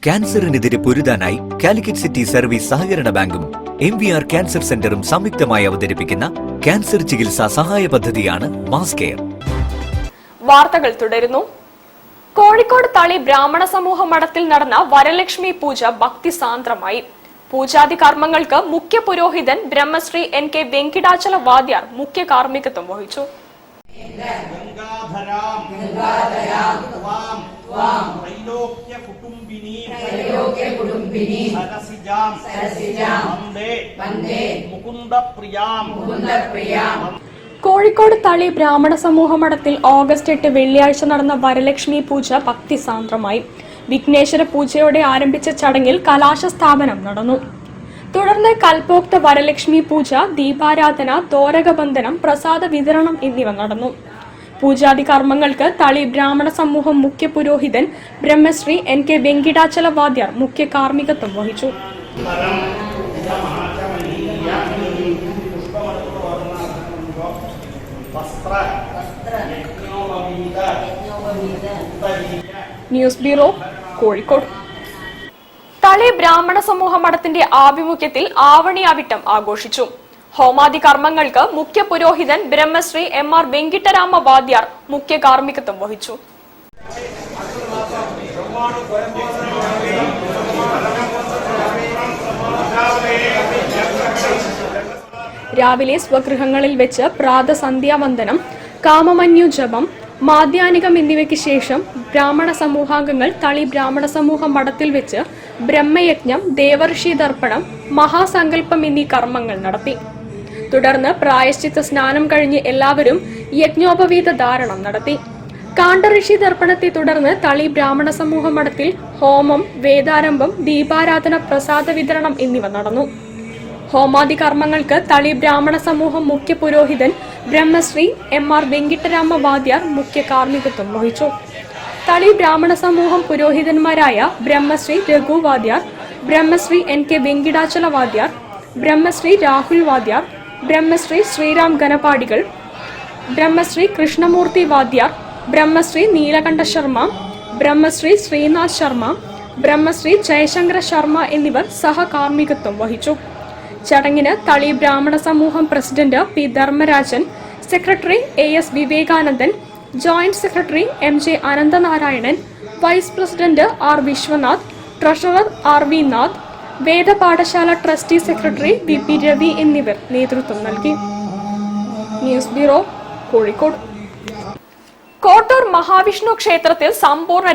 ക്യാൻസറിനെതിരെ പൊരുതാനായി Calicut city service സഹകരണ ബാങ്കും MVR cancer സെന്ററും സംയുക്തമായി അവതരിപ്പിക്കുന്ന ക്യാൻസർ ചികിത്സാ സഹായ പദ്ധതിയാണ് മാസ് കെയർ. വാർത്തകൾ തുടരുന്നു. കോഴിക്കോട് തളി ബ്രാഹ്മണ സമൂഹ മഠത്തിൽ നടന്ന വരലക്ഷ്മി പൂജ ഭക്തിസാന്ദ്രമായി. പൂജാതി കർമ്മങ്ങൾക്ക് മുഖ്യ പുരോഹിതൻ ബ്രഹ്മശ്രീ NK വെങ്കിടാചല വാദ്യാർ മുഖ്യ കാർമ്മികത്വം വഹിച്ചു. കോഴിക്കോട് തളി ബ്രാഹ്മണ സമൂഹ മഠത്തിൽ ഓഗസ്റ്റ് 8 വെള്ളിയാഴ്ച നടന്ന വരലക്ഷ്മി പൂജ ഭക്തിസാന്ദ്രമായി. വിഘ്നേശ്വര പൂജയോടെ ആരംഭിച്ച ചടങ്ങിൽ കലാശ സ്ഥാപനം നടന്നു. തുടർന്ന് കൽപ്പോക്ത വരലക്ഷ്മി പൂജ, ദീപാരാധന, തോരകബന്ധനം, പ്രസാദ വിതരണം എന്നിവ നടന്നു. പൂജാതി കർമ്മങ്ങൾക്ക് തളി ബ്രാഹ്മണ സമൂഹം മുഖ്യ പുരോഹിതൻ ബ്രഹ്മശ്രീ NK വെങ്കിടാചല വാദ്യാർ മുഖ്യ കാർമ്മികത്വം വഹിച്ചു. News bureau, Kozhikode. തളി ബ്രാഹ്മണ സമൂഹ മഠത്തിന്റെ ആഭിമുഖ്യത്തിൽ ആവണിയാവിട്ടം ആഘോഷിച്ചു. ഹോമാദി കർമ്മങ്ങൾക്ക് മുഖ്യ പുരോഹിതൻ ബ്രഹ്മശ്രീ MR വെങ്കിട്ടരാമ വാദ്യാർ മുഖ്യ കാർമ്മികത്വം വഹിച്ചു. രാവിലെ സ്വഗൃഹങ്ങളിൽ വെച്ച് പ്രാതസന്ധ്യാവന്ദനം, കാമമന്യു ജപം, മാധ്യാനികം എന്നിവയ്ക്ക് ശേഷം ബ്രാഹ്മണ സമൂഹാംഗങ്ങൾ തളി ബ്രാഹ്മണ സമൂഹ മഠത്തിൽ വെച്ച് ബ്രഹ്മയജ്ഞം, ദേവർഷി ദർപ്പണം, മഹാസങ്കല്പം എന്നീ കർമ്മങ്ങൾ നടത്തി. തുടർന്ന് പ്രായശ്ചിത്ത സ്നാനം കഴിഞ്ഞ് എല്ലാവരും യജ്ഞോപവീത ധാരണം നടത്തി. കാണ്ഡഋഷി ദർപ്പണത്തെ തുടർന്ന് തളി ബ്രാഹ്മണ സമൂഹ മഠത്തിൽ ഹോമം, വേദാരംഭം, ദീപാരാധന, പ്രസാദ വിതരണം എന്നിവ നടന്നു. ഹോമാദി കർമ്മങ്ങൾക്ക് തളി ബ്രാഹ്മണ സമൂഹം മുഖ്യ പുരോഹിതൻ ബ്രഹ്മശ്രീ MR വെങ്കിട്ടരാമ വാദ്യാർ മുഖ്യ കാർമ്മികത്വം വഹിച്ചു. തളി ബ്രാഹ്മണ സമൂഹം പുരോഹിതന്മാരായ ബ്രഹ്മശ്രീ രഘു വാദ്യാർ, ബ്രഹ്മശ്രീ NK വെങ്കിടാചല വാദ്യാർ, ബ്രഹ്മശ്രീ രാഹുൽ വാദ്യാർ, ബ്രഹ്മശ്രീ ശ്രീറാം ഗണപാടികൾ, ബ്രഹ്മശ്രീ കൃഷ്ണമൂർത്തി വാദ്യാർ, ബ്രഹ്മശ്രീ നീലകണ്ഠ ശർമ്മ, ബ്രഹ്മശ്രീ ശ്രീനാഥ് ശർമ്മ, ബ്രഹ്മശ്രീ ജയശങ്കര ശർമ്മ എന്നിവർ സഹകാർമ്മികത്വം വഹിച്ചു. ചടങ്ങിന് Thali Brahmana Samooham president P Dharmarajan, secretary AS Vivekanandan, joint secretary MJ Ananthanarayanan, vice president R Viswanath, treasurer RV Nath, വേദപാഠശാല ട്രസ്റ്റി സെക്രട്ടറി VP രവി എന്നിവർ നേതൃത്വം നൽകി. News bureau, Kozhikode. കോട്ടൂർ മഹാവിഷ്ണു ക്ഷേത്രത്തിൽ സമ്പൂർണ്ണ